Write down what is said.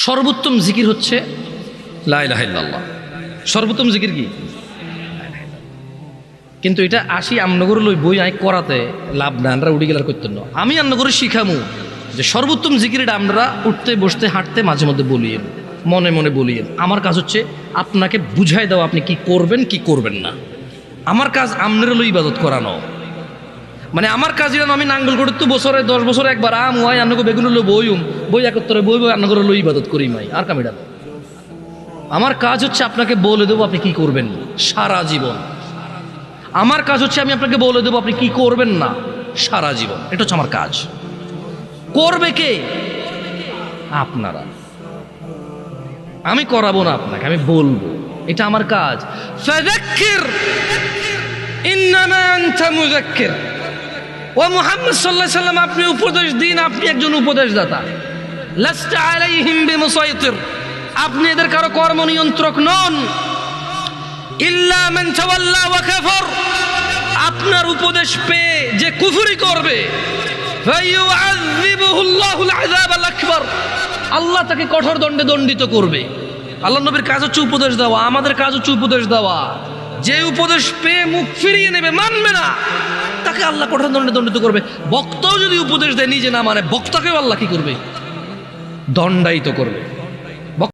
সর্বোত্তম জিকির হচ্ছে লা ইলাহা ইল্লাল্লাহ। সর্বোত্তম জিকির কি? কিন্তু এটা আসি আমনগর লই বই আই করাতে লাভ না, আমরা উঠে গেলার করতেন না। আমি আমনগরে শিখামু যে সর্বোত্তম জিকিরটা আমরা উঠতে বসতে হাঁটতে মাঝে মধ্যে বলিয়েন, মনে মনে বলিয়েন। আমার কাজ হচ্ছে আপনাকে বুঝাই দেওয়া আপনি কি করবেন কি করবেন না। আমার কাজ আমনের লই ইবাদত করানো, মানে আমার কাজ যেন আমি নাঙ্গল করে তো বছরে 10 বছরে একবার আম হয় আন্নগো বেগুন লো বইম বই একত্তরে বই বই আন্নগর লই ইবাদত করি মাই আর কামিটা। আমার কাজ হচ্ছে আপনাকে বলে দেবো আপনি কি করবেন সারা জীবন। আমার কাজ হচ্ছে আমি আপনাকে বলে দেবো আপনি কি করবেন না সারা জীবন। এটা হচ্ছে আমার কাজ। করবে কে? আপনারা। আমি করাবো না আপনাকে, আমি বলবো, এটা আমার কাজ। ফাযাক্কির ইন্নামা আনতা মুযাক্কির। ও মুহাম্মদ সাল্লাল্লাহু আলাইহি সাল্লাম, আপনি উপদেশ দিন, আপনি একজন উপদেশদাতা। লাস্তা আলাইহিম বিমুসাইতির, আপনি এদের কারো কর্ম নিয়ন্ত্রক নন। ইল্লা মান তাওয়াল্লা ওয়া কাফার, আপনার উপদেশ পেয়ে যে কুফরি করবে, ফায়ুআযিবুহুল্লাহুল আযাবাল আকবার, আল্লাহ তাকে কঠোর দণ্ডে দণ্ডিত করবে। আল্লাহ নবীর কাজ হচ্ছে উপদেশ দেওয়া, আমাদের কাজ হচ্ছে উপদেশ দেওয়া। যে উপদেশ পেয়ে মুখ ফিরিয়ে নেবে, মানবে না, তাকে আল্লাহ কঠোর দণ্ডে দণ্ডিত করবে। বক্তাও যদি উপদেশ দেয় নিজে না মানে, বক্তাকেও আল্লাহ কি করবে? দণ্ডায়িত করবে।